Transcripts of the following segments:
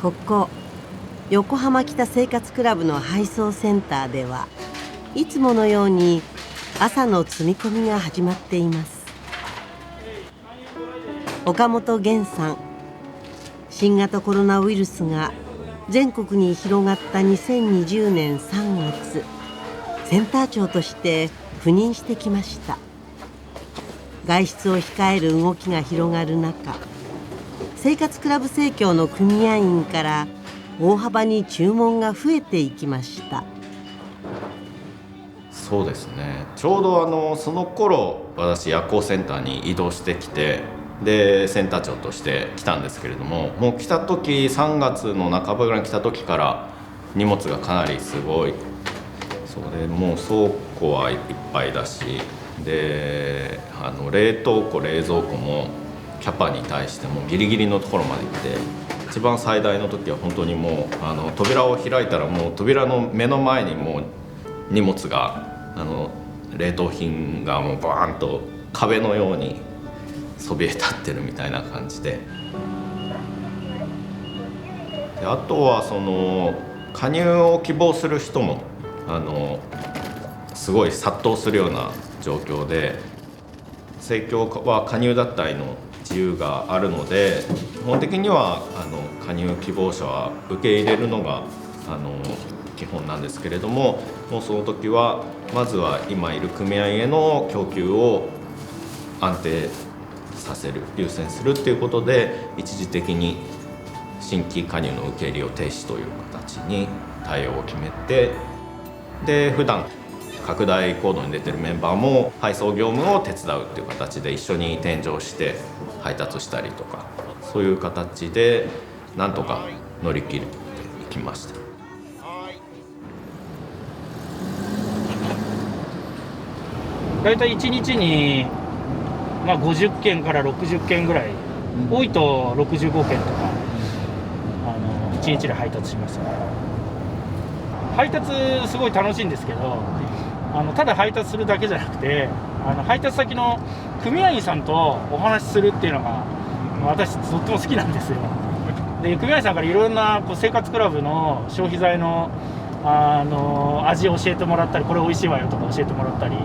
ここ横浜北生活クラブの配送センターではいつものように朝の積み込みが始まっています。岡本源さん、新型コロナウイルスが全国に広がった2020年3月、センター長として赴任してきました。外出を控える動きが広がる中、生活クラブ生協の組合員から大幅に注文が増えていきました。そうですね、ちょうどその頃私夜行センターに移動してきて、でセンター長として来たんですけれども、もう来た時3月の半ばぐらいに来た時から荷物がかなりすごい、それもう倉庫はいっぱいだし、で冷凍庫冷蔵庫もキャパに対してもギリギリのところまで行って、一番最大の時は本当にもう扉を開いたらもう扉の目の前にもう荷物が冷凍品がもうバーンと壁のようにそびえ立ってるみたいな感じで、あとはその加入を希望する人もすごい殺到するような状況で、生協は加入脱退の自由があるので、基本的には加入希望者は受け入れるのが基本なんですけれども、もうその時はまずは今いる組合への供給を安定させる、優先するっていうことで、一時的に新規加入の受け入れを停止という形に対応を決めて、で普段拡大行動に出てるメンバーも配送業務を手伝うっていう形で一緒に添乗して配達したりとか、そういう形でなんとか乗り切っていきました。だいたい1日に、50件から60件ぐらい、多いと65件とか1日で配達しますね。配達すごい楽しいんですけど、ただ配達するだけじゃなくて、配達先の組合員さんとお話しするっていうのが私とっても好きなんですよ。で組合員さんからいろんな生活クラブの消費財の味を教えてもらったり、これ美味しいわよとか教えてもらったり、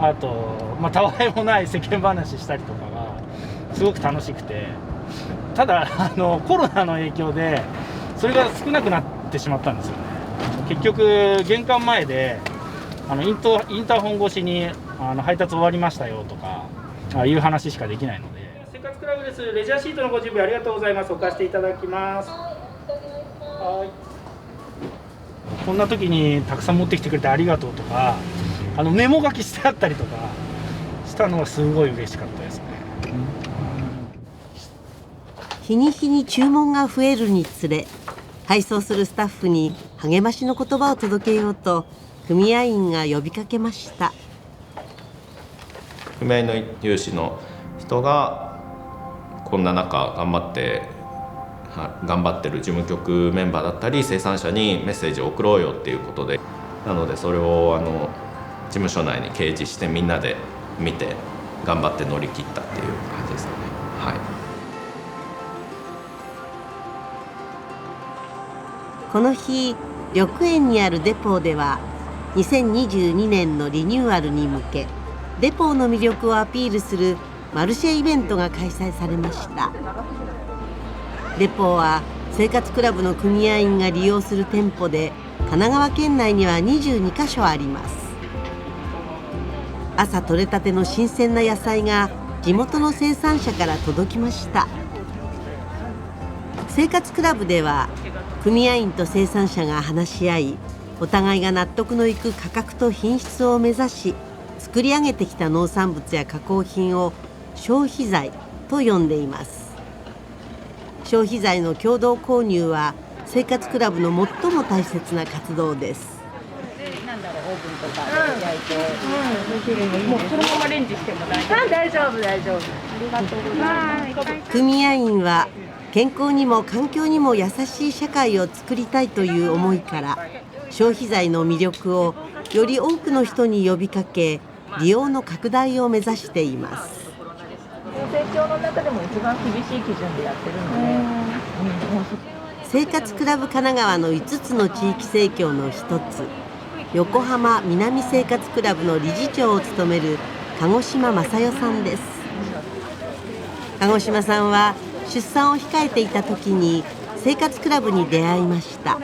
あと、たわいもない世間話したりとかがすごく楽しくて、ただコロナの影響でそれが少なくなってしまったんですよね。結局玄関前でインターホン越しに配達終わりましたよとかいう話しかできないので。生活クラブです。レジャーシートのご準備ありがとうございます。置かせていただきます。はい。こんな時にたくさん持ってきてくれてありがとうとか、メモ書きしてあったりとかしたのはすごい嬉しかったですね。日に日に注文が増えるにつれ、配送するスタッフに励ましの言葉を届けようと組合員が呼びかけました。組合の有志の人がこんな中頑張ってる事務局メンバーだったり生産者にメッセージを送ろうよっていうことで、なのでそれを事務所内に掲示してみんなで見て頑張って乗り切ったっていう感じですね。はい。この日、緑園にあるデポーでは2022年のリニューアルに向け、デポーの魅力をアピールするマルシェイベントが開催されました。デポーは生活クラブの組合員が利用する店舗で神奈川県内には22カ所あります。朝採れたての新鮮な野菜が地元の生産者から届きました。生活クラブでは組合員と生産者が話し合い、お互いが納得のいく価格と品質を目指し作り上げてきた農産物や加工品を消費財と呼んでいます。消費財の共同購入は生活クラブの最も大切な活動です。オーブンとかで焼いて、もうそのままレンジしても大丈夫。ありがとうございます。組合員は健康にも環境にも優しい社会を作りたいという思いから消費財の魅力をより多くの人に呼びかけ、利用の拡大を目指しています。生協の中でも一番厳しい基準でやってるので、もうそれはね生活クラブ神奈川の5つの地域生協の一つ、横浜南生活クラブの理事長を務める鹿児島正代さんです。鹿児島さんは出産を控えていた時に生活クラブに出会いました。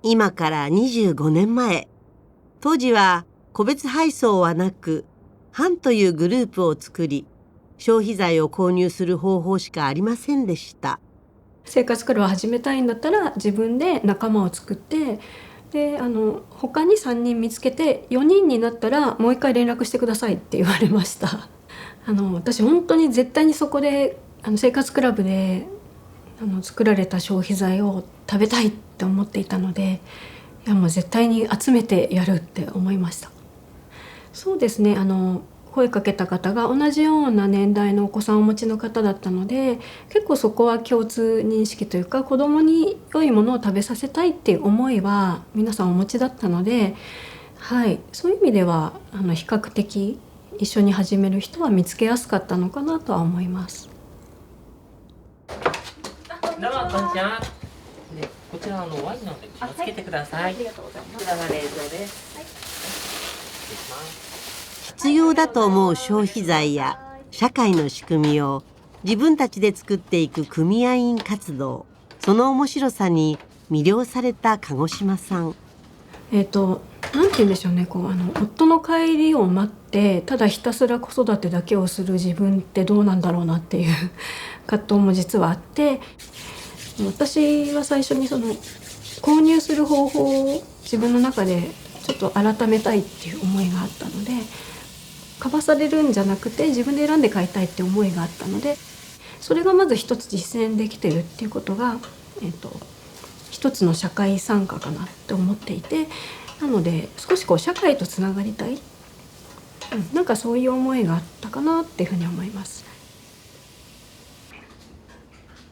今から25年前、当時は個別配送はなく、班というグループを作り、消費財を購入する方法しかありませんでした。生活クラブを始めたいんだったら自分で仲間を作って、で他に3人見つけて4人になったらもう一回連絡してくださいって言われました。私本当に絶対にそこで生活クラブで作られた消費財を食べたいって思っていたので、いやもう絶対に集めてやるって思いました。そうですね、声かけた方が同じような年代のお子さんをお持ちの方だったので、結構そこは共通認識というか、子どもに良いものを食べさせたいっていう思いは皆さんお持ちだったので、はい、そういう意味では比較的一緒に始める人は見つけやすかったのかなとは思います。どうもこんにちは。こちらワインので気をつけてください。ありがとうございます。こちらが冷蔵です。はい。失礼します。必要だと思う消費財や社会の仕組みを自分たちで作っていく組合員活動、その面白さに魅了された鹿児島さん。なんて言うんでしょうね、夫の帰りを待ってただひたすら子育てだけをする自分ってどうなんだろうなっていう葛藤も実はあって、私は最初に購入する方法を自分の中でちょっと改めたいっていう思いがあったので、買わされるんじゃなくて自分で選んで買いたいって思いがあったので、それがまず一つ実践できてるっていうことが、一つの社会参加かなって思っていて、なので少し社会とつながりたい、なんかそういう思いがあったかなっていうふうに思います。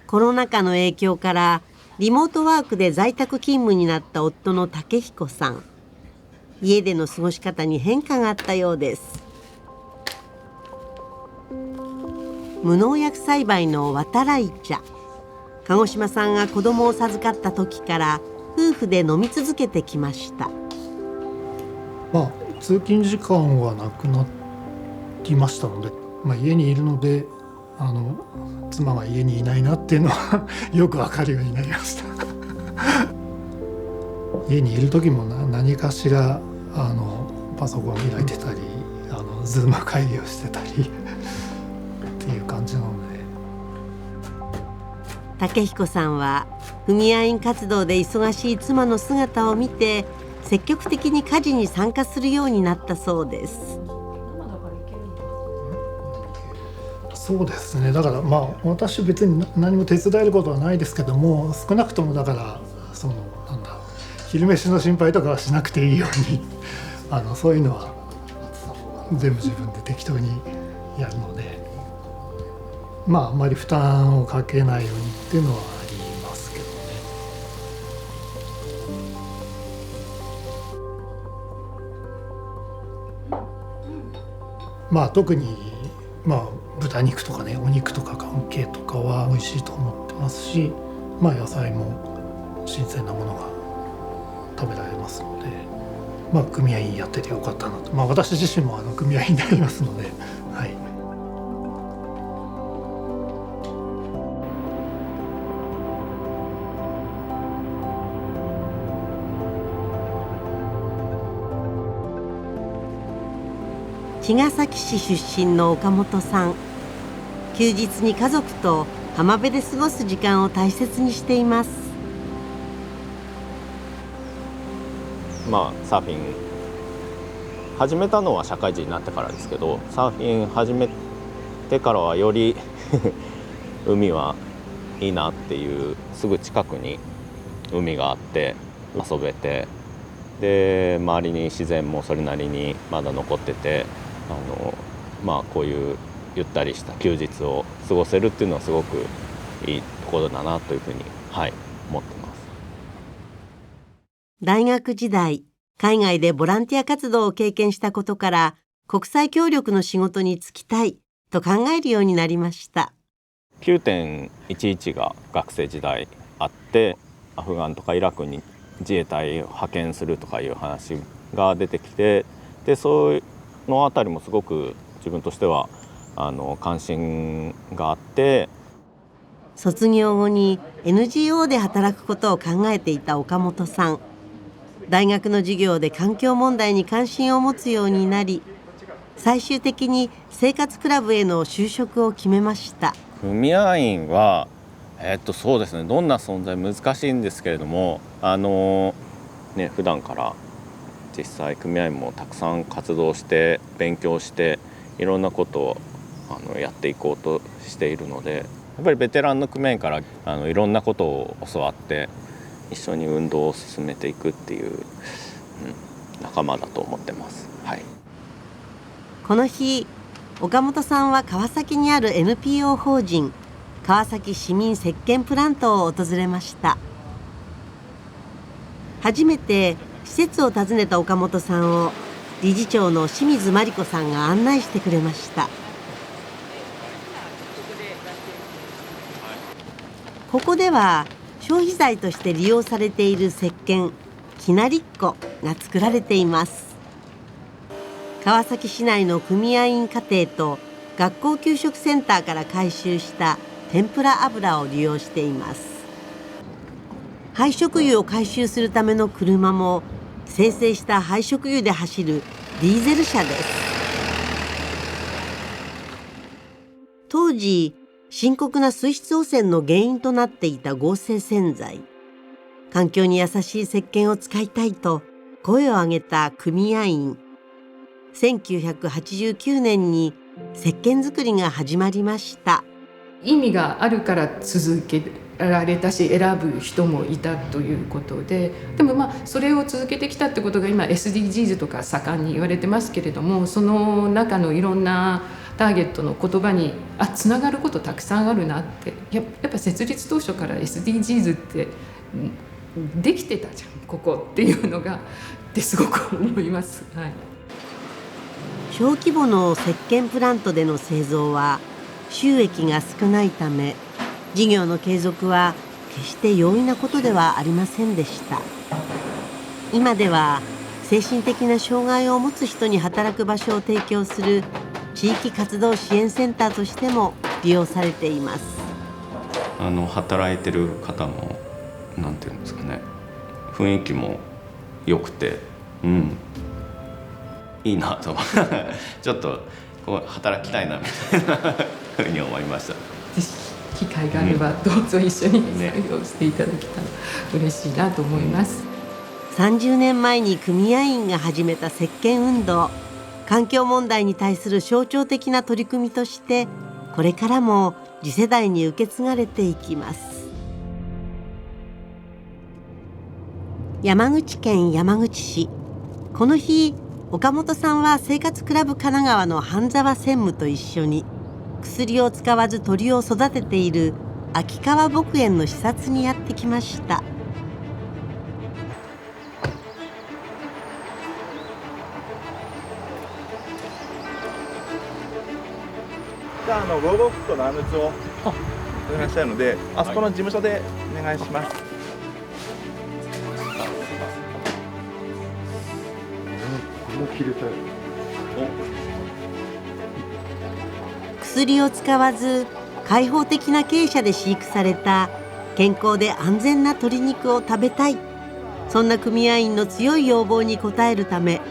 コロナ禍の影響からリモートワークで在宅勤務になった夫の武彦さん。家での過ごし方に変化があったようです。無農薬栽培の渡来茶。鹿児島さんが子供を授かった時から夫婦で飲み続けてきました。通勤時間はなくなりましたので、家にいるので妻が家にいないなっていうのはよくわかるようになりました家にいる時も何かしらパソコンを開いてたりズーム会議をしてたりっていう感じなので。武彦さんは組合員活動で忙しい妻の姿を見て積極的に家事に参加するようになったそうです。そうですね、だから私別に何も手伝えることはないですけども、少なくともだから昼飯の心配とかはしなくていいようにそういうのは全部自分で適当にやるので、あんまり負担をかけないようにっていうのはありますけどね。特に豚肉とかね、お肉とか関係とかは美味しいと思ってますし、野菜も新鮮なものが食べられますので、組合員やっててよかったなと。私自身も組合員になりますので、はい。茅ヶ崎市出身の岡本さん。休日に家族と浜辺で過ごす時間を大切にしています。サーフィン始めたのは社会人になってからですけど、サーフィン始めてからはより海はいいなっていう、すぐ近くに海があって遊べて、で周りに自然もそれなりにまだ残ってて、こういうゆったりした休日を過ごせるっていうのはすごくいいところだなというふうに、思ってます。大学時代、海外でボランティア活動を経験したことから国際協力の仕事に就きたいと考えるようになりました。9.11 が学生時代あって、アフガンとかイラクに自衛隊を派遣するとかいう話が出てきて、でそのあたりもすごく自分としては関心があって、卒業後に NGO で働くことを考えていた岡本さん。大学の授業で環境問題に関心を持つようになり、最終的に生活クラブへの就職を決めました。組合員はそうですね、どんな存在難しいんですけれども、普段から実際組合員もたくさん活動して勉強していろんなことをやっていこうとしているので、やっぱりベテランの組合員からいろんなことを教わって一緒に運動を進めていくっていう、仲間だと思ってます。はい、この日、岡本さんは川崎にある NPO 法人川崎市民石鹸プラントを訪れました。初めて施設を訪ねた岡本さんを理事長の清水真理子さんが案内してくれました。ここでは消費財として利用されている石鹸きなりっこが作られています。川崎市内の組合員家庭と学校給食センターから回収した天ぷら油を利用しています。廃食油を回収するための車も精製した廃食油で走るディーゼル車です。当時深刻な水質汚染の原因となっていた合成洗剤。環境に優しい石鹸を使いたいと声を上げた組合員。1989年に石鹸作りが始まりました。意味があるから続けられたし、選ぶ人もいたということで、でもそれを続けてきたってことが今 SDGs とか盛んに言われてますけれども、その中のいろんなターゲットの言葉につながることたくさんあるなって、やっぱ設立当初から SDGs ってできてたじゃんここっていうのがってすごく思います。はい、小規模の石鹸プラントでの製造は収益が少ないため、事業の継続は決して容易なことではありませんでした。今では精神的な障害を持つ人に働く場所を提供する地域活動支援センターとしても利用されています。働いてる方もなんていうんですかね、雰囲気も良くて、いいなとちょっとこう働きたいなみたいなふうに思いました。ぜひ機会があればどうぞ一緒に作業していただけたら嬉しいなと思います。30年前に組合員が始めた石鹸運動、環境問題に対する象徴的な取り組みとしてこれからも次世代に受け継がれていきます。山口県山口市、この日岡本さんは生活クラブ神奈川の半沢専務と一緒に薬を使わず鳥を育てている秋川牧園の視察にやってきました。じゃあ防護服とのアムツをお願いしたいので、あそこの事務所でお願いします。もう切れたよ。薬を使わず開放的な鶏舎で飼育された健康で安全な鶏肉を食べたい、そんな組合員の強い要望に応えるため、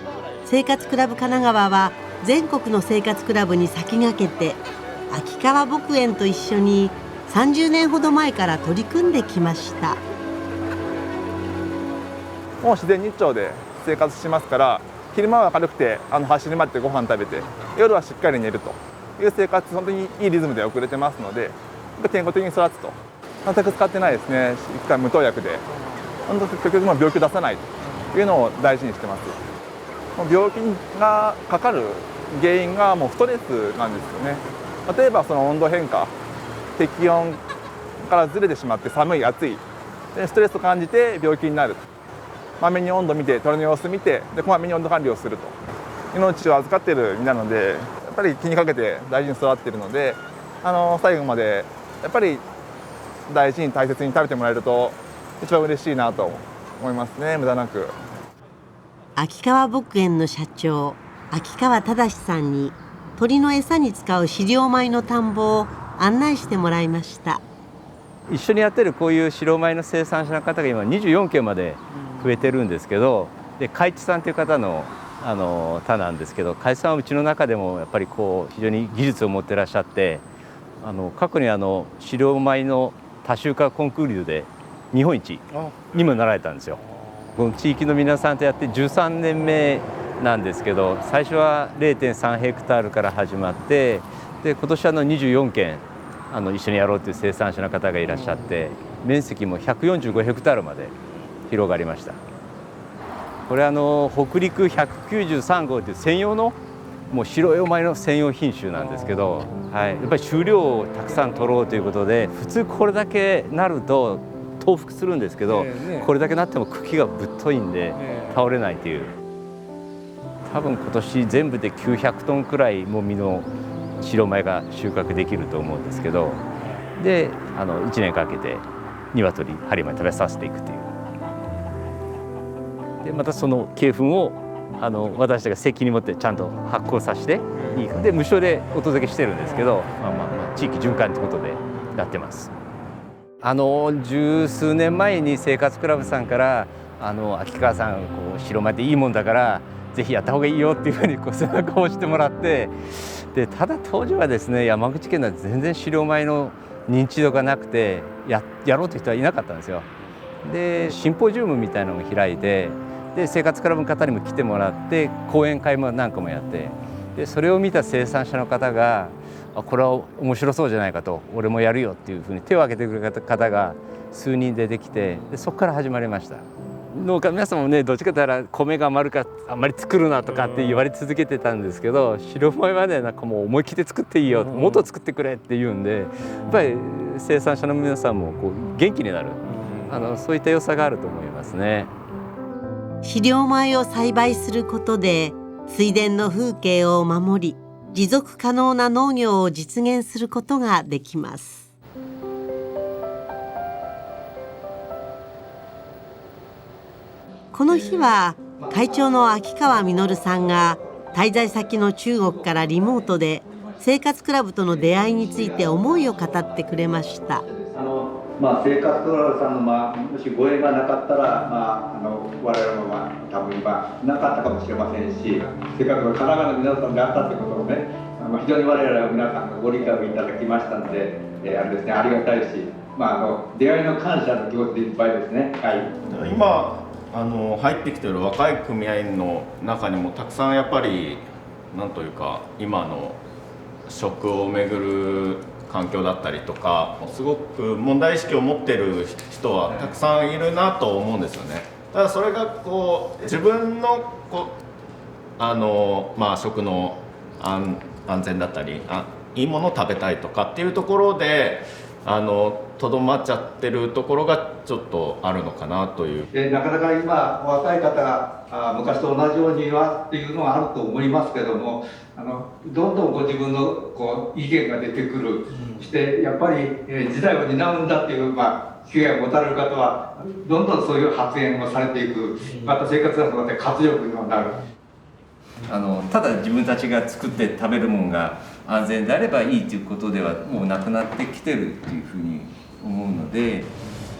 生活クラブ神奈川は全国の生活クラブに先駆けて秋川牧園と一緒に30年ほど前から取り組んできました。もう自然日照で生活しますから、昼間は明るくて走り回ってご飯食べて、夜はしっかり寝るという生活、本当にいいリズムで送れてますので、健康的に育つと。全く使ってないですね。一回無投薬で本当結局もう病気を出さないというのを大事にしてます。病気がかかる原因がもうストレスなんですよね。例えばその温度変化、適温からずれてしまって寒い暑いでストレスを感じて病気になる。まめに温度見て、鳥の様子見て、でこまめに温度管理をすると。命を預かっている身なので、やっぱり気にかけて大事に育っているので、最後までやっぱり大事に大切に食べてもらえると一番嬉しいなと思いますね。無駄なく。秋川牧園の社長秋川忠さんに鳥の餌に使う飼料米の田んぼを案内してもらいました。一緒にやってるこういう飼料米の生産者の方が今24件まで増えてるんですけど、で海地さんという方の田なんですけど、海地さんはうちの中でもやっぱりこう非常に技術を持ってらっしゃって、過去に飼料米の多収穫コンクールで日本一にもなられたんですよ。この地域の皆さんとやって13年目なんですけど、最初は 0.3 ヘクタールから始まって、で今年は24件一緒にやろうという生産者の方がいらっしゃって、面積も145ヘクタールまで広がりました。これ北陸193号という専用のもう白い米の専用品種なんですけど、はい、やっぱり収量をたくさん取ろうということで、普通これだけなると倒伏するんですけど、これだけなっても茎がぶっといんで倒れないという。多分今年全部で900トンくらいもみの白米が収穫できると思うんですけど、で1年かけて鶏針米食べさせていくという。でまたその鶏粉を私たちが責任持ってちゃんと発酵させてで無償でお届けしてるんですけど、地域循環ということでやってます。十数年前に生活クラブさんから秋川さん白米っていいもんだからぜひやった方がいいよっていうふうに背中を押してもらって、でただ当時はですね、山口県では全然飼料米の認知度がなくて やろうという人はいなかったんですよ。でシンポジウムみたいなのを開いて、で生活クラブの方にも来てもらって講演会も何個もやって、でそれを見た生産者の方がこれは面白そうじゃないかと、俺もやるよっていうふうに手を挙げてくれた方が数人出てきて、でそこから始まりました。農家皆さんもね、どっちかというと米が余るからあんまり作るなとかって言われ続けてたんですけど、白米はね、なんかもう思い切って作っていいよ、もっと作ってくれって言うんで、やっぱり生産者の皆さんも元気になる、そういった良さがあると思いますね。飼料米を栽培することで水田の風景を守り、持続可能な農業を実現することができます。この日は会長の秋川実さんが滞在先の中国からリモートで生活クラブとの出会いについて思いを語ってくれました。生活クラブさんの、もしご縁がなかったら、我々も多分今なかったかもしれませんし、せっかく神奈川の皆さんであったということをね、非常に我々は皆さんがご理解をいただきましたので、あれですね、ありがたいし、出会いの感謝の気持ちでいっぱいですね。はい、今入ってきてる若い組合員の中にもたくさんやっぱりなんというか今の食をめぐる環境だったりとかすごく問題意識を持ってる人はたくさんいるなと思うんですよね。ただそれが自分の食の安全だったりいいものを食べたいとかっていうところでとどまっちゃってるところがちょっとあるのかなという。なかなか今若い方が昔と同じようにはっていうのはあると思いますけども、どんどんご自分の意見が出てくる、してやっぱり時代を担うんだっていう機会を持たれる方はどんどんそういう発言をされていく、また生活がそうやって活力にもなる。ただ自分たちが作って食べるものが安全であればいいということではもうなくなってきてるっていうふうに思うので、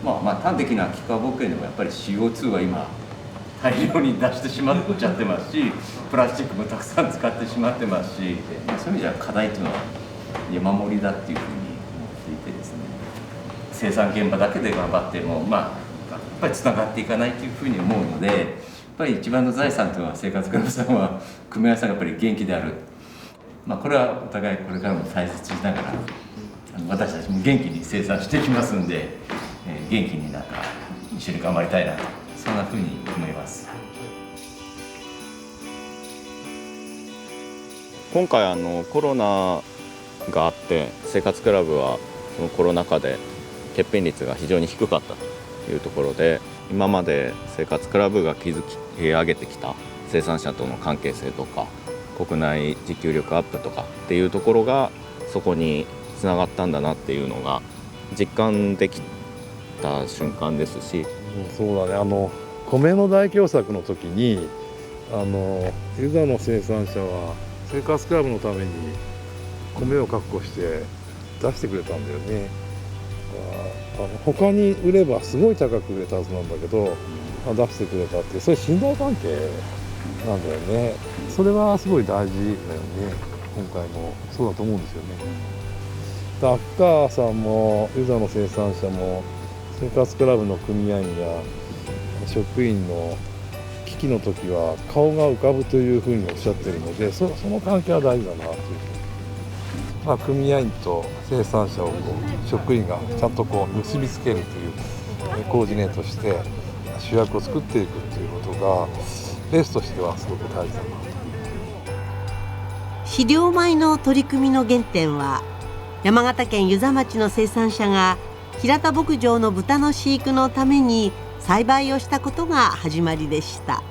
端的な秋川牧園でもやっぱり CO2 は今大量に出してしまっちゃってますし、プラスチックもたくさん使ってしまってますし、そういう意味では課題というのは山盛りだっていうふうに思っていてですね、生産現場だけで頑張ってもやっぱりつながっていかないというふうに思うので、やっぱり一番の財産というのは生活クラブさんは組合さんがやっぱり元気である、これはお互いこれからも大切にしながら私たちも元気に生産していきますんで、元気に一緒に頑張りたいなと、そんなふうに思います。今回コロナがあって生活クラブはそのコロナ禍で欠品率が非常に低かったというところで、今まで生活クラブが築き上げてきた生産者との関係性とか国内自給力アップとかっていうところがそこにつながったんだなっていうのが実感できた瞬間ですし、そうだね、米の大凶作の時にユザの生産者は生活クラブのために米を確保して出してくれたんだよね。他に売ればすごい高く売れたはずなんだけど、出してくれたっていう、そういう信頼関係なんだよね。それはすごい大事だよね。今回もそうだと思うんですよね。秋川さんもユザの生産者も生活クラブの組合員や職員の危機の時は顔が浮かぶというふうにおっしゃってるので、その関係は大事だなという。組合員と生産者を職員がちゃんと結びつけるというコーディネートして主役を作っていくということがレースとしてはすごく大事だなと。飼料米の取り組みの原点は山形県遊佐町の生産者が平田牧場の豚の飼育のために栽培をしたことが始まりでした。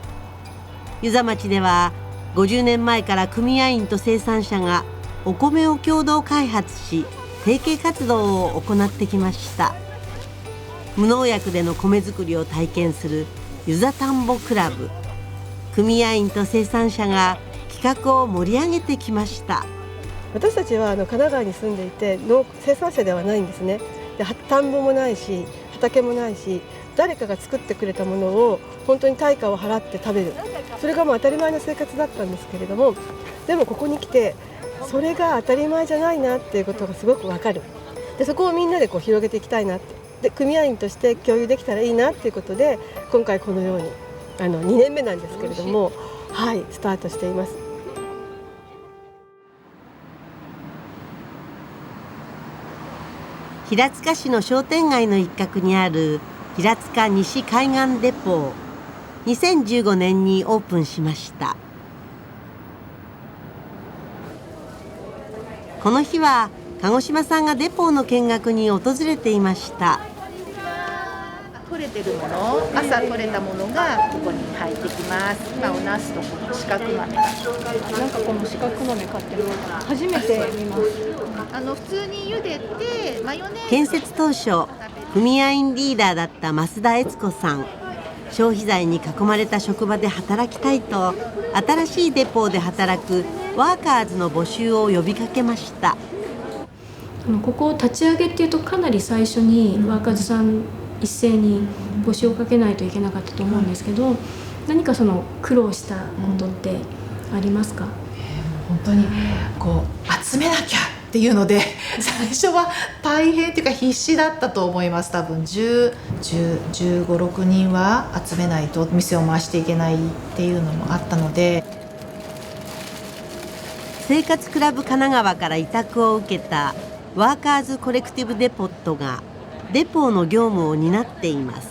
遊佐町では50年前から組合員と生産者がお米を共同開発し提携活動を行ってきました。無農薬での米作りを体験する遊佐田んぼクラブ、組合員と生産者が企画を盛り上げてきました。私たちは神奈川に住んでいて生産者ではないんですね。で田んぼもないし畑もないし、誰かが作ってくれたものを本当に対価を払って食べる、それがもう当たり前の生活だったんですけれども、でもここに来てそれが当たり前じゃないなっていうことがすごくわかる。でそこをみんなで広げていきたいなって、で組合員として共有できたらいいなっていうことで今回このように2年目なんですけれども、スタートしています。平塚市の商店街の一角にある平塚西海岸デポー、2015年にオープンしました。この日は鹿児島さんがデポーの見学に訪れていました。取れてるもの、朝取れたものがここに入ってきます。お茄子とこの四角豆、なんかこの四角豆買ってるの初めて見ます。普通に茹でてマヨネーズ。建設当初組合員リーダーだった増田悦子さん、消費財に囲まれた職場で働きたいと新しいデポーで働くワーカーズの募集を呼びかけました。ここを立ち上げっていうとかなり最初にワーカーズさん一斉に募集をかけないといけなかったと思うんですけど、何か苦労したことってありますか？本当に集めなきゃっていうので最初は大変っていうか必死だったと思います。多分15、16人は集めないと店を回していけないっていうのもあったので、生活クラブ神奈川から委託を受けたワーカーズコレクティブデポットがデポーの業務を担っています。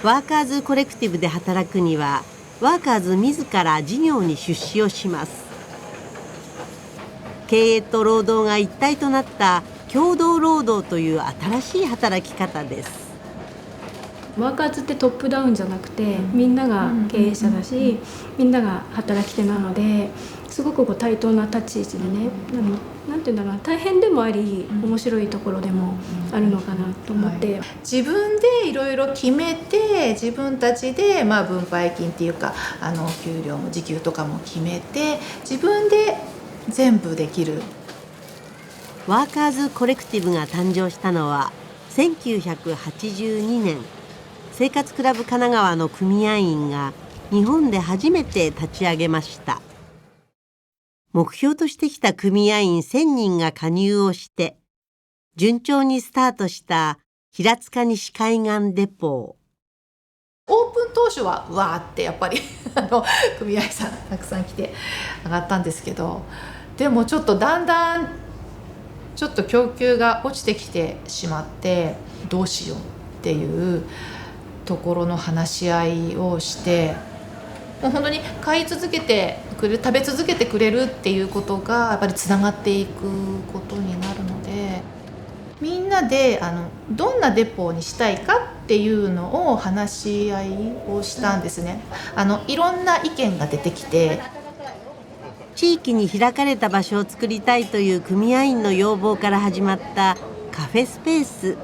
ワーカーズコレクティブで働くにはワーカーズ自ら事業に出資をします。経営と労働が一体となった共同労働という新しい働き方です。ワーカーズってトップダウンじゃなくてみんなが経営者だし、みんなが働き手なのですごく対等な立ち位置でね、なんていうんだろう、大変でもあり面白いところでもあるのかなと思って、自分でいろいろ決めて自分たちで分配金っていうか給料も時給とかも決めて自分で全部できる。ワーカーズコレクティブが誕生したのは1982年、生活クラブ神奈川の組合員が日本で初めて立ち上げました。目標としてきた組合員1000人が加入をして順調にスタートした平塚西海岸デポー。オープン当初はわーってやっぱり組合さんたくさん来て上がったんですけど、でもちょっとだんだんちょっと供給が落ちてきてしまって、どうしようっていうところの話し合いをして、もう本当に買い続けてくれる、食べ続けてくれるっていうことがやっぱりつながっていくことになるので、みんなでどんなデポにしたいかっていうのを話し合いをしたんですね。いろんな意見が出てきて、地域に開かれた場所を作りたいという組合員の要望から始まったカフェスペース。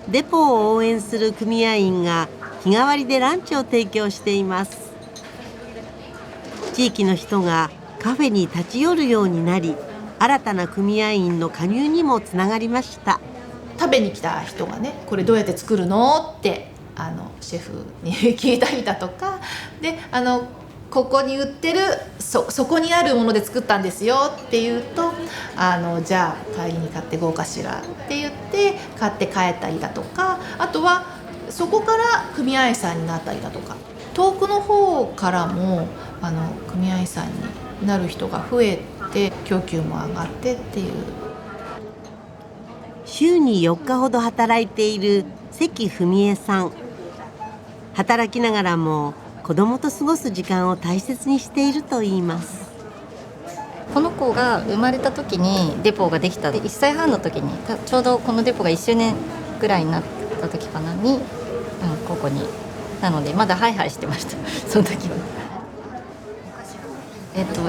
デポを応援する組合員が日替わりでランチを提供しています。地域の人がカフェに立ち寄るようになり、新たな組合員の加入にもつながりました。食べに来た人がね、これどうやって作るのってシェフに聞いたりだとかで、ここに売ってるそこにあるもので作ったんですよって言うと、じゃあ帰りに買っていこうかしらって言って買って帰ったりだとか、あとはそこから組合員さんになったりだとか、遠くの方からも組合員さんになる人が増えて供給も上がってっていう。週に4日ほど働いている関文江さん。働きながらも子供と過ごす時間を大切にしているといいます。この子が生まれた時にデポができた。1歳半の時にちょうどこのデポが1周年ぐらいになった時かなに、ここになのでまだハイハイしてましたその時は。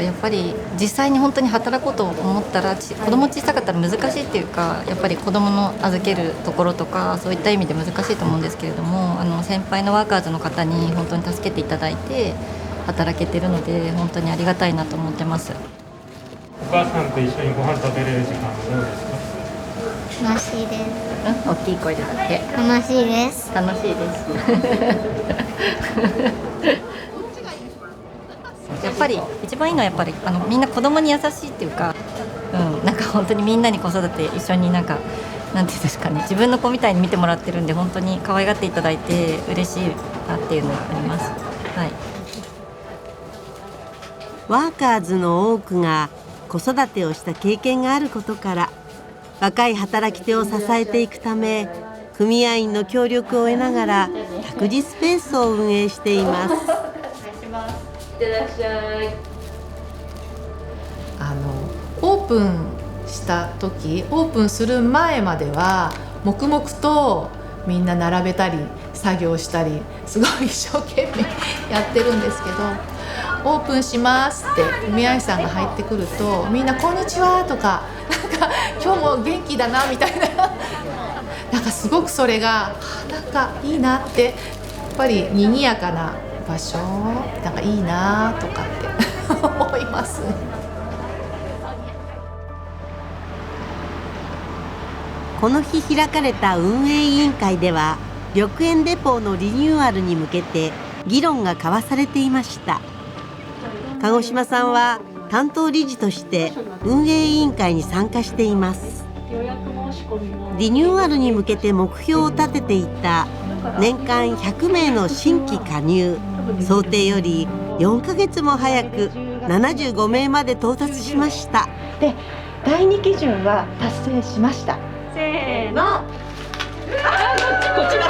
やっぱり実際に本当に働こうと思ったら子供小さかったら難しいっていうか、やっぱり子供の預けるところとかそういった意味で難しいと思うんですけれども、先輩のワーカーズの方に本当に助けていただいて働けてるので本当にありがたいなと思ってます。お母さんと一緒にご飯食べれる時間はどうですか？楽しいです。大きい声で言って。楽しいです。楽しいですやっぱり一番いいのはやっぱりみんな子供に優しいっていうか、なんか本当にみんなに子育て一緒になんていうんですかね、自分の子みたいに見てもらってるんで本当に可愛がっていただいて嬉しいなっていうのがあります。はい。ワーカーズの多くが子育てをした経験があることから、若い働き手を支えていくため組合員の協力を得ながら託児スペースを運営しています。いってらっしゃい。オープンした時、オープンする前までは黙々とみんな並べたり作業したりすごい一生懸命やってるんですけど、オープンしますって組合さんが入ってくるとみんなこんにちはとか、なんか今日も元気だなみたいななんかすごくそれがなんかいいなって、やっぱり賑やかな場所なんかいいなとかって思いますね。この日開かれた運営委員会では緑園デポのリニューアルに向けて議論が交わされていました。鹿児島さんは担当理事として運営委員会に参加しています。リニューアルに向けて目標を立てていた年間100名の新規加入想定より4ヶ月も早く75名まで到達しました。で、第2基準は達成しました。せーの。こっちだ。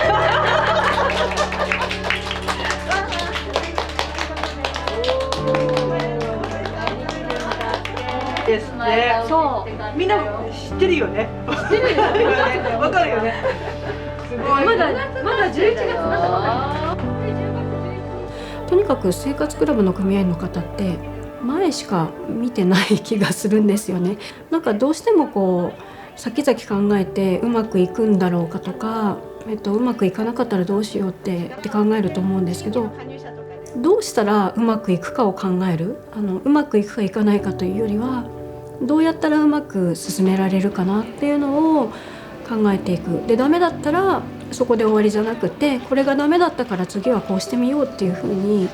ですね。そう。みんな知ってるよね。知ってるよね。わかるよね。すごい。まだ11月なの。とにかく生活クラブの組合員の方って前しか見てない気がするんですよね。なんかどうしてもこう先々考えてうまくいくんだろうかとか、うまくいかなかったらどうしようって考えると思うんですけど、どうしたらうまくいくかを考える、うまくいくかいかないかというよりはどうやったらうまく進められるかなっていうのを考えていく。で、ダメだったらそこで終わりじゃなくて、これがダメだったから次はこうしてみようっていうふうに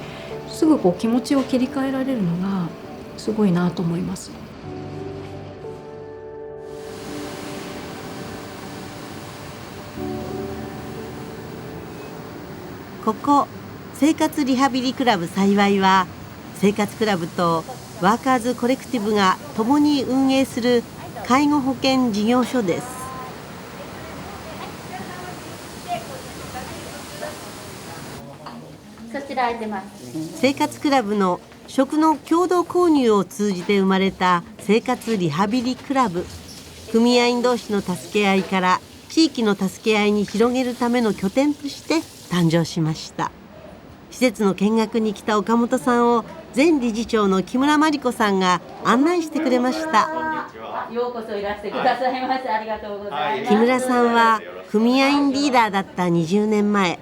すぐこう気持ちを切り替えられるのがすごいなと思います。ここ生活リハビリクラブ幸いは生活クラブとワーカーズコレクティブが共に運営する介護保険事業所です。そちら空いてます。生活クラブの食の共同購入を通じて生まれた生活リハビリクラブ、組合員同士の助け合いから地域の助け合いに広げるための拠点として誕生しました。施設の見学に来た岡本さんを前理事長の木村真理子さんが案内してくれました。ようこそいらしてくださいませ。ありがとうございます。木村さんは組合員リーダーだった20年前、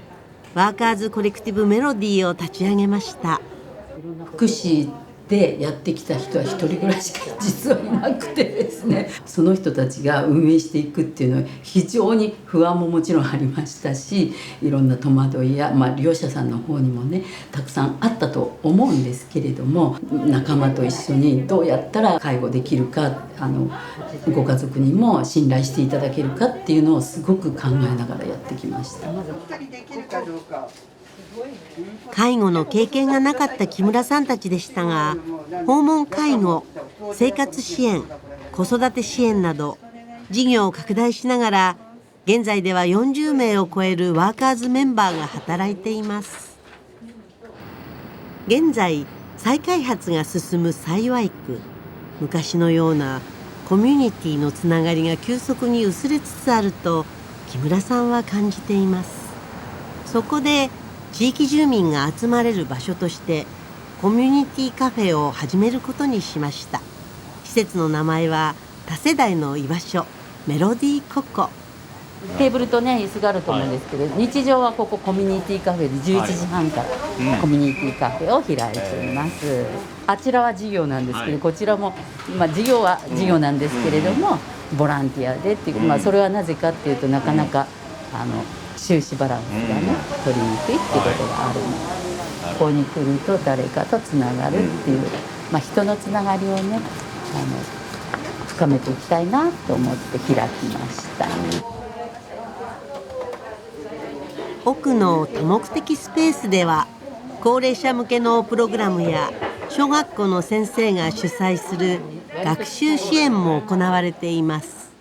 ワーカーズコレクティブメロディーを立ち上げました。福祉でやってきた人は一人ぐらいしか実はいなくてですね、その人たちが運営していくっていうのは非常に不安ももちろんありましたし、いろんな戸惑いや、利用者さんの方にもねたくさんあったと思うんですけれども、仲間と一緒にどうやったら介護できるか、ご家族にも信頼していただけるかっていうのをすごく考えながらやってきました。介護の経験がなかった木村さんたちでしたが、訪問介護、生活支援、子育て支援など事業を拡大しながら、現在では40名を超えるワーカーズメンバーが働いています。現在再開発が進む幸区、昔のようなコミュニティのつながりが急速に薄れつつあると木村さんは感じています。そこで地域住民が集まれる場所としてコミュニティカフェを始めることにしました。施設の名前は多世代の居場所メロディーココ。テーブルとね椅子があると思うんですけど、日常はここコミュニティカフェで11時半からコミュニティカフェを開いています。あちらは事業なんですけど、こちらも、事業は事業なんですけれども、ボランティアでっていう、それはなぜかっていうと、なかなか収支バランスがね取りにくいっていうことがあるので、ここに来ると誰かとつながるっていう、人のつながりをね深めていきたいなと思って開きました。奥の多目的スペースでは高齢者向けのプログラムや小学校の先生が主催する学習支援も行われています。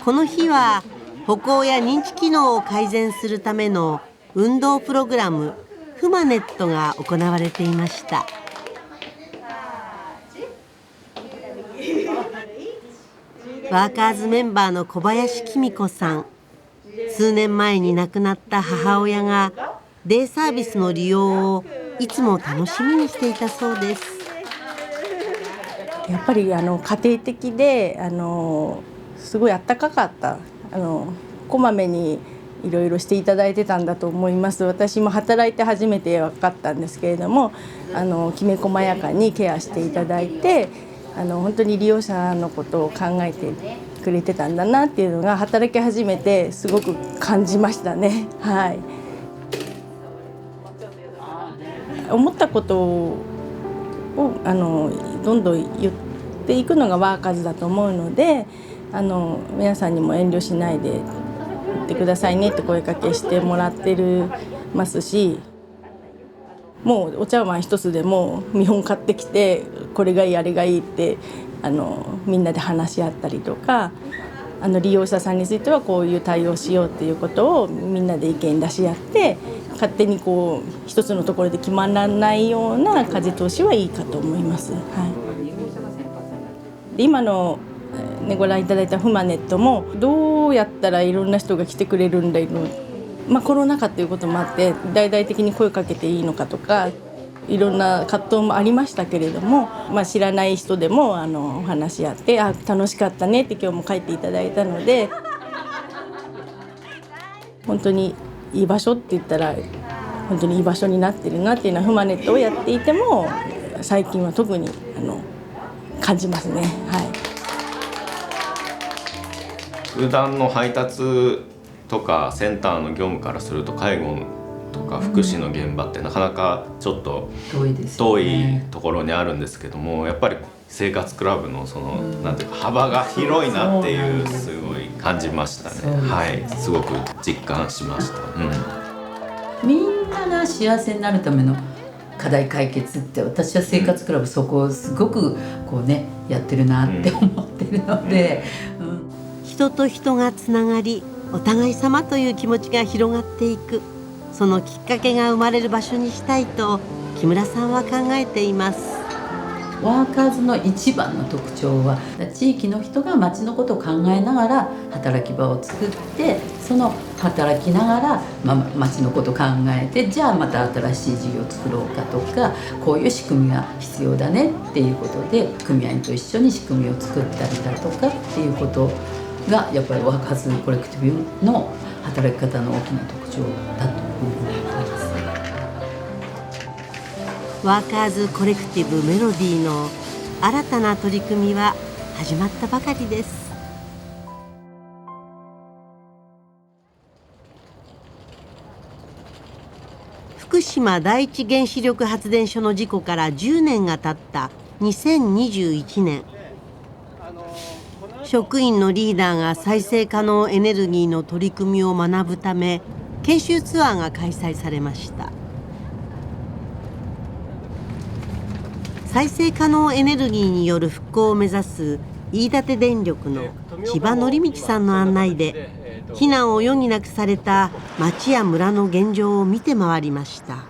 この日は歩行や認知機能を改善するための運動プログラムフマネットが行われていました。ワーカーズメンバーの小林紀美子さん、数年前に亡くなった母親がデイサービスの利用をいつも楽しみにしていたそうです。やっぱり家庭的ですごいあったかかった、こまめにいろいろしていただいてたんだと思います。私も働いて初めて分かったんですけれども、きめ細やかにケアしていただいて、本当に利用者のことを考えてくれてたんだなっていうのが働き始めてすごく感じましたね。はい、思ったことをどんどん言っていくのがワーカーズだと思うので、皆さんにも遠慮しないで言ってくださいねって声かけしてもらってますし、もうお茶碗一つでも見本買ってきてこれがいいあれがいいってみんなで話し合ったりとか、利用者さんについてはこういう対応しようっていうことをみんなで意見出し合って、勝手に一つのところで決まらないような風通しはいいかと思います。はい、で今のご覧いただいたフマネットもどうやったらいろんな人が来てくれるんだろう、コロナ禍ということもあって大々的に声かけていいのかとかいろんな葛藤もありましたけれども、知らない人でもお話し合って楽しかったねって今日も書いていただいたので、本当にいい場所って言ったら本当にいい場所になってるなっていうのはフマネットをやっていても最近は特に感じますね。はい、普段の配達とかセンターの業務からすると介護とか福祉の現場ってなかなかちょっと遠いところにあるんですけども、やっぱり生活クラブのなんていうか幅が広いなっていうすごい感じましたね。はい、すごく実感しました。みんなが幸せになるための課題解決って私は生活クラブそこをすごくやってるなって思ってるので、人と人がつながりお互い様という気持ちが広がっていく、そのきっかけが生まれる場所にしたいと木村さんは考えています。ワーカーズの一番の特徴は地域の人が町のことを考えながら働き場を作って、その働きながら、町のことを考えて、じゃあまた新しい事業を作ろうかとか、こういう仕組みが必要だねっていうことで組合員と一緒に仕組みを作ったりだとかっていうことがやっぱりワーカーズコレクティブの働き方の大きな特徴だと思います。ワーカーズコレクティブメロディーの新たな取り組みは始まったばかりです。福島第一原子力発電所の事故から10年が経った2021年、職員のリーダーが再生可能エネルギーの取り組みを学ぶため研修ツアーが開催されました。再生可能エネルギーによる復興を目指す飯舘電力の千葉則道さんの案内で、避難を余儀なくされた町や村の現状を見て回りました。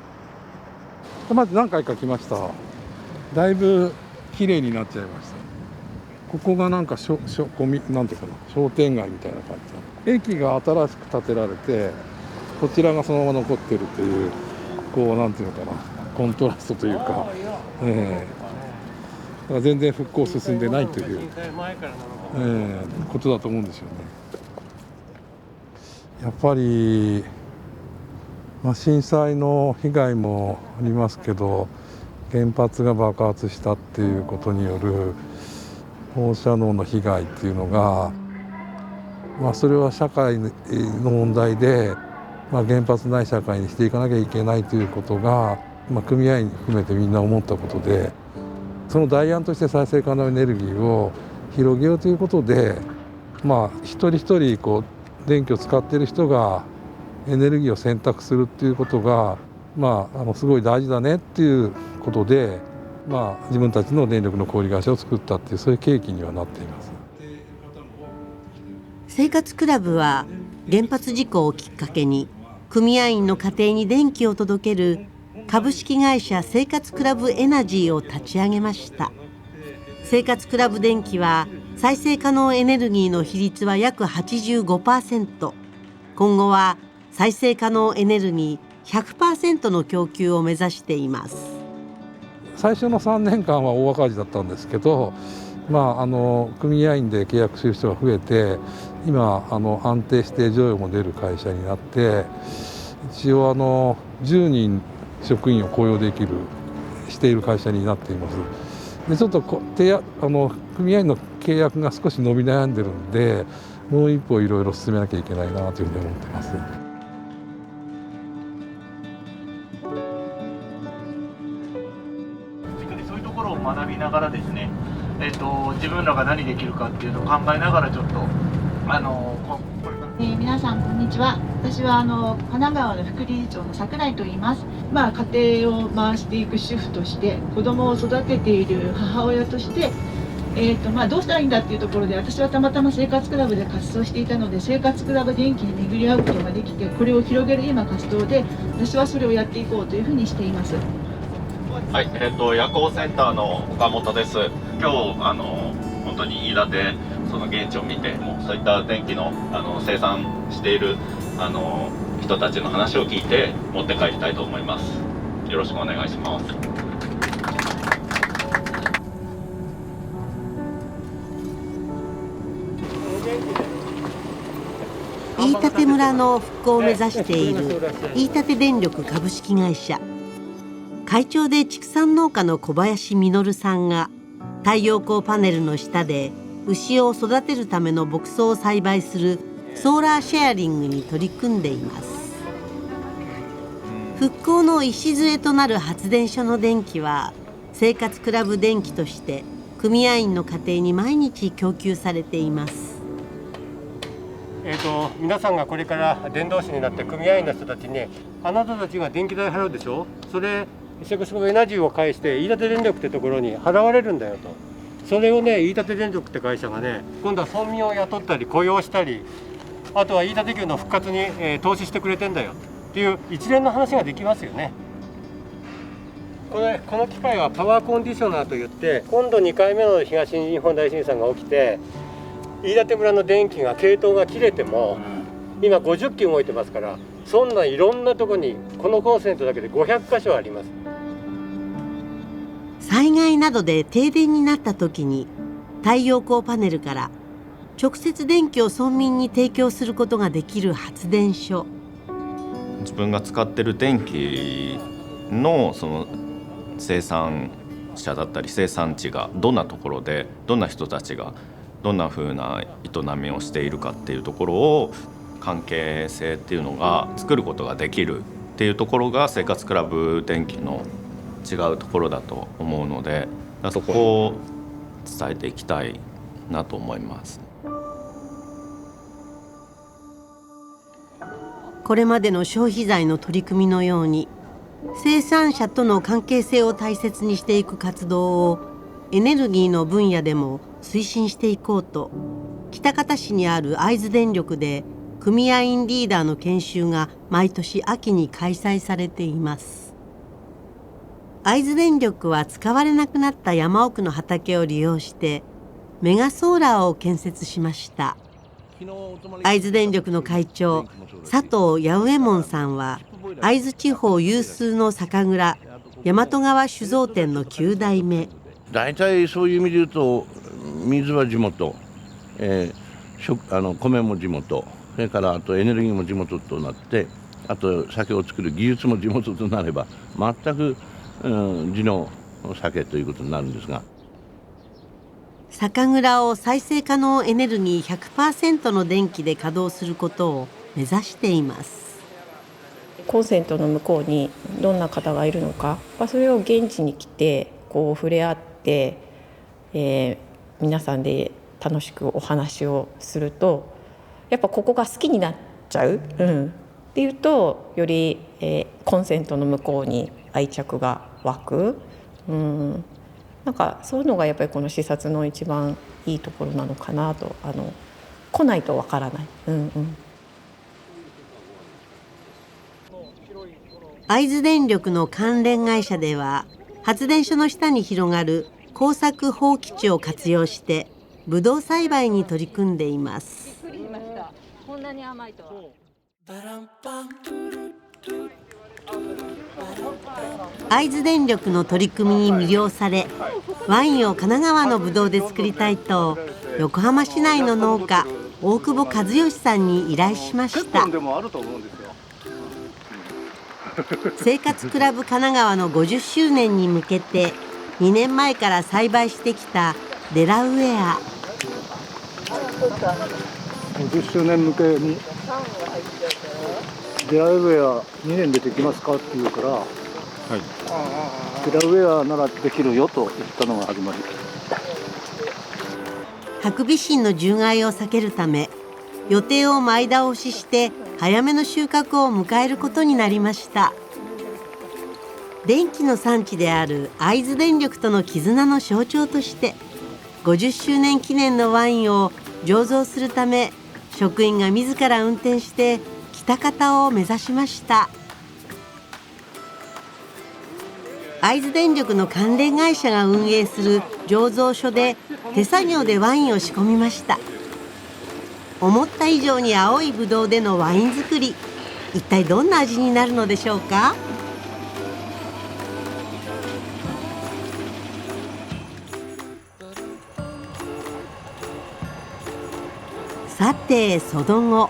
まず何回か来ました。だいぶ綺麗になっちゃいました。ここがなんかなんていうかな、商店街みたいな感じ。駅が新しく建てられて、こちらがそのまま残ってるという、なんていうのかな、コントラストというか、だから全然復興進んでないという、ことだと思うんですよね。やっぱり、震災の被害もありますけど、原発が爆発したっていうことによる放射能の被害っていうのが、それは社会の問題で、原発ない社会にしていかなきゃいけないということが、組合員含めてみんな思ったことで、その代案として再生可能エネルギーを広げようということで、一人一人電気を使っている人がエネルギーを選択するっていうことが、すごい大事だねっていうことで、自分たちの電力の小売会社を作ったっていう、そういう契機にはなっています。生活クラブは原発事故をきっかけに組合員の家庭に電気を届ける株式会社生活クラブエナジーを立ち上げました。生活クラブ電気は再生可能エネルギーの比率は約 85%。今後は再生可能エネルギー 100% の供給を目指しています。最初の3年間は大赤字だったんですけど、組合員で契約する人が増えて、今安定して剰余も出る会社になって、一応10人職員を雇用している会社になっています。でちょっと組合員の契約が少し伸び悩んでるんで、もう一歩いろいろ進めなきゃいけないなというふうに思ってます。そういうところを学びながらですね、自分らが何できるかっていうのを考えながらちょっと皆さんこんにちは。私は神奈川の副理事長の櫻井と言います。家庭を回していく主婦として、子供を育てている母親として、どうしたらいいんだっていうところで、私はたまたま生活クラブで活動していたので、生活クラブ電気に巡り合うことができて、これを広げる今活動で、私はそれをやっていこうというふうにしています。はい、夜行センターの岡本です。今日本当に飯舘その現地を見て、そういった電気の生産している人たちの話を聞いて持って帰りたいと思います。よろしくお願いします。飯舘村の復興を目指している飯舘電力株式会社。会長で畜産農家の小林実さんが太陽光パネルの下で牛を育てるための牧草を栽培するソーラーシェアリングに取り組んでいます。復興の礎となる発電所の電気は生活クラブ電気として組合員の家庭に毎日供給されています。皆さんがこれから伝道師になって組合員の人たちに、あなたたちが電気代払うでしょ、それ生活クラブエナジーを介して飯舘電力ってところに払われるんだよと。それをね、飯舘電力って会社がね、今度は村民を雇ったり雇用したり、あとは飯舘牛の復活に、投資してくれてんだよっていう一連の話ができますよね。この機械はパワーコンディショナーといって、今度2回目の東日本大震災が起きて飯舘村の電気が系統が切れても、今50基動いてますから、そんないろんなところにこのコンセントだけで500箇所あります。災害などで停電になった時に太陽光パネルから直接電気を村民に提供することができる発電所。自分が使ってる電気のその生産者だったり生産地がどんなところで、どんな人たちがどんな風な営みをしているかっていうところを、関係性っていうのが作ることができるっていうところが生活クラブ電気の違うところだと思うので、そこを伝えていきたいなと思います。これまでの消費財の取り組みのように生産者との関係性を大切にしていく活動をエネルギーの分野でも推進していこうと、喜多方市にある会津電力で組合員リーダーの研修が毎年秋に開催されています。会津電力は使われなくなった山奥の畑を利用してメガソーラーを建設しました。会津電力の会長佐藤八右衛門さんは会津地方有数の酒蔵大和川酒造店の9代目。大体そういう意味で言うと、水は地元、米も地元、それからあとエネルギーも地元となって、あと酒を作る技術も地元となれば全く、地の酒ということになるんですが、酒蔵を再生可能エネルギー 100% の電気で稼働することを目指しています。コンセントの向こうにどんな方がいるのか、それを現地に来てこう触れ合って、皆さんで楽しくお話をすると、やっぱここが好きになっちゃう、っていうとより、コンセントの向こうに愛着が湧く、なんかそういうのがやっぱりこの視察の一番いいところなのかなと。来ないとわからない。会津電力の関連会社では発電所の下に広がる耕作放棄地を活用してブドウ栽培に取り組んでいます。こんなに甘いとは。会津電力の取り組みに魅了され、ワインを神奈川のブドウで作りたいと横浜市内の農家大久保和義さんに依頼しました。生活クラブ神奈川の50周年に向けて2年前から栽培してきたデラウェア。50周年向けにデラウェア2年でできますかって言うから、デラウェアならできるよと言ったのが始まり。ハクビシンの獣害を避けるため予定を前倒しして早めの収穫を迎えることになりました。電気の産地である会津電力との絆の象徴として50周年記念のワインを醸造するため職員が自ら運転して喜多方を目指しました。会津電力の関連会社が運営する醸造所で手作業でワインを仕込みました。思った以上に青いブドウでのワイン作り、一体どんな味になるのでしょうか。さてその後、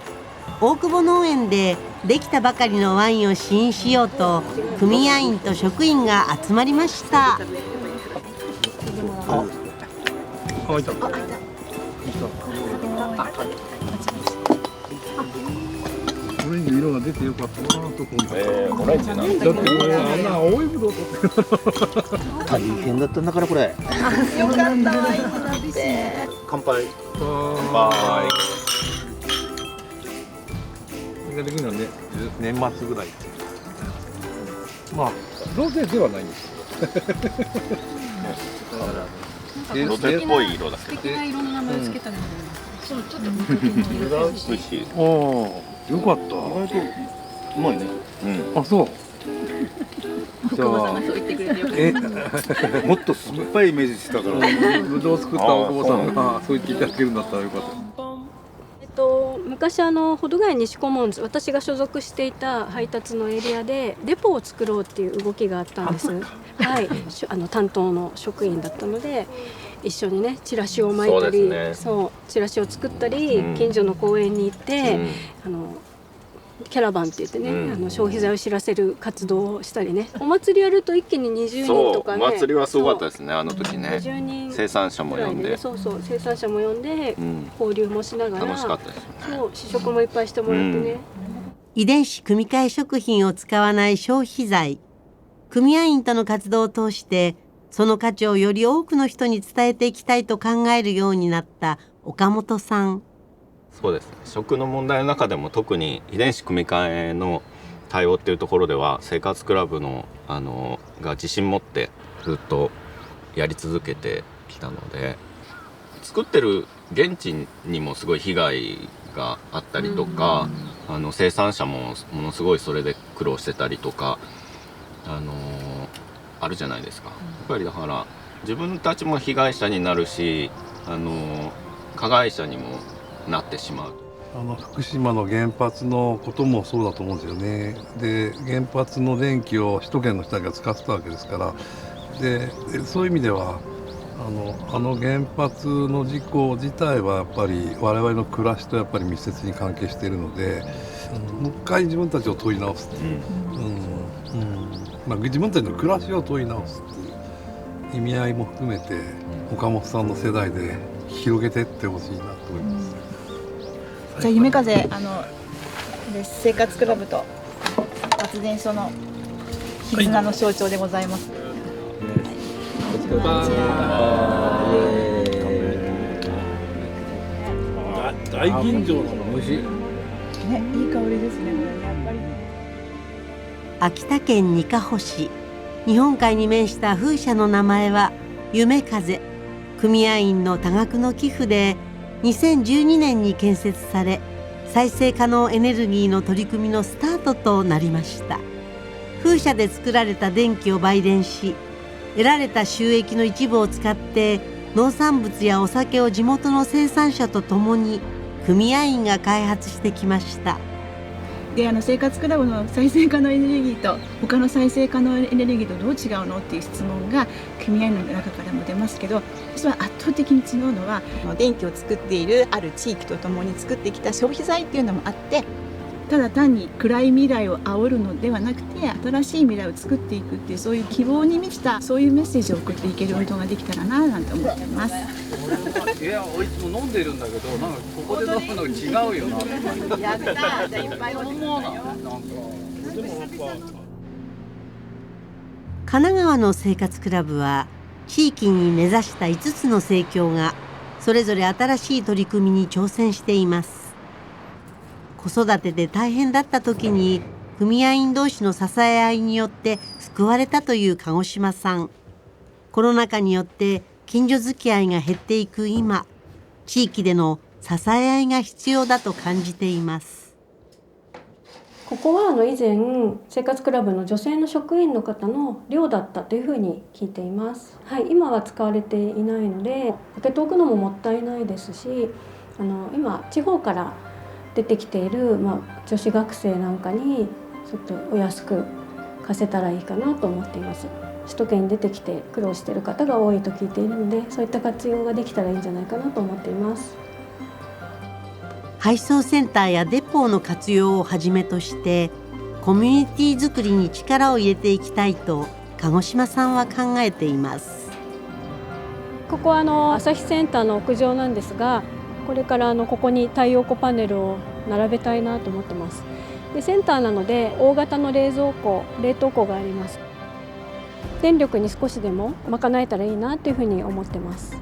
大久保農園でできたばかりのワインを試飲しようと組合員と職員が集まりました。オレンジ色が出てよかったなと思って。オレンジなんだ。だってこれあんな青いブドウ取ってる。大変だったんだからこれ。よかったいいなって。乾杯。乾杯。ができるのはね、年末ぐらい。まあロゼではないんですよ。ロゼっぽい色だけど。素敵な色の名前をつけたので、そうちょっと美味しい。おお、よかった。意外とうまいね。あ、そう。じゃあそう言ってくれてよかった。もっと酸っぱいイメージしてたからぶどうを作った大久保さんがそう言っていただけるんだったらよかった。昔保土ヶ谷西コモンズ、私が所属していた配達のエリアでデポを作ろうっていう動きがあったんです。はい、担当の職員だったので一緒にねチラシを巻いたり、そうチラシを作ったり、近所の公園に行って、キャラバンって言ってね、消費財を知らせる活動をしたりね。お祭りやると一気に20人とかね。お祭りはすごかったですね、あの時ね。20人生産者も呼んで、そう生産者も呼んで、交流もしながら楽しかったですね。そう試食もいっぱいしてもらってね。遺伝子組み換え食品を使わない消費財、組合員との活動を通してその価値をより多くの人に伝えていきたいと考えるようになった岡本さん。そうですね、食の問題の中でも特に遺伝子組み換えの対応っていうところでは生活クラブのが自信持ってずっとやり続けてきたので、作ってる現地にもすごい被害があったりとか、生産者もものすごいそれで苦労してたりとか、あるじゃないですか。やっぱりだから自分たちも被害者になるし、加害者にもなってしまう。福島の原発のこともそうだと思うんですよね。で原発の電気を首都圏の人たちが使ってたわけですから、でそういう意味では原発の事故自体はやっぱり我々の暮らしとやっぱり密接に関係しているので、もう一回自分たちを問い直すっていう、自分たちの暮らしを問い直すっていう意味合いも含めて岡本さんの世代で広げていってほしいなと思います。じゃあ夢風生活クラブと発電所の絆の象徴でございます。大吟醸の虫。ね、いい香りですね。これやっぱり。秋田県にかほ市、日本海に面した風車の名前は夢風。組合員の多額の寄付で2012年に建設され、再生可能エネルギーの取り組みのスタートとなりました。風車で作られた電気を売電し、得られた収益の一部を使って農産物やお酒を地元の生産者とともに組合員が開発してきました。で生活クラブの再生可能エネルギーと他の再生可能エネルギーとどう違うのっていう質問が組合員の中からも出ますけど、実は圧倒的に違うのは電気を作っているある地域とともに作ってきた消費財っていうのもあって、ただ単に暗い未来を煽るのではなくて新しい未来を作っていくっていう、そういう希望に満ちたそういうメッセージを送っていける運動ができたらななんて思っています。いや、いつも飲んでるんだけど、なんかここで飲むの違うよな。やった、じゃあいっぱい飲もうな。神奈川の生活クラブは地域に根ざした5つの生協がそれぞれ新しい取り組みに挑戦しています。子育てで大変だった時に組合員同士の支え合いによって救われたという鹿児島さん。コロナ禍によって近所付き合いが減っていく今、地域での支え合いが必要だと感じています。ここは以前生活クラブの女性の職員の方の寮だったというふうに聞いています。はい、今は使われていないので開けておくのももったいないですし、今地方から出てきている、女子学生なんかにちょっとお安く貸せたらいいかなと思っています。首都圏に出てきて苦労している方が多いと聞いているので、そういった活用ができたらいいんじゃないかなと思っています。配送センターやデポの活用をはじめとしてコミュニティ作りに力を入れていきたいと鹿児島さんは考えています。ここは朝日センターの屋上なんですが、これからここに太陽光パネルを並べたいなと思ってます。でセンターなので大型の冷蔵庫、冷凍庫があります。電力に少しでも賄えたらいいなというふうに思ってます。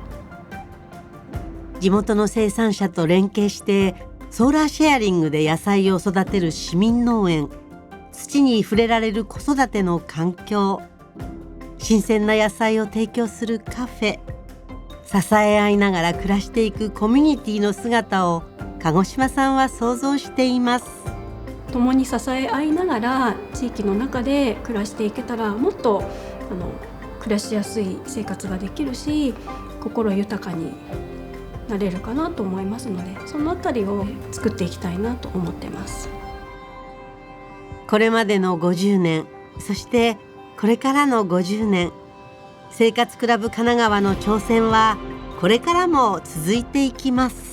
地元の生産者と連携してソーラーシェアリングで野菜を育てる市民農園、土に触れられる子育ての環境、新鮮な野菜を提供するカフェ、支え合いながら暮らしていくコミュニティの姿を鹿児島さんは想像しています。共に支え合いながら地域の中で暮らしていけたら、もっと暮らしやすい生活ができるし、心豊かになれるかなと思いますので、そのあたりを作っていきたいなと思ってます。これまでの50年、そしてこれからの50年、生活クラブ神奈川の挑戦はこれからも続いていきます。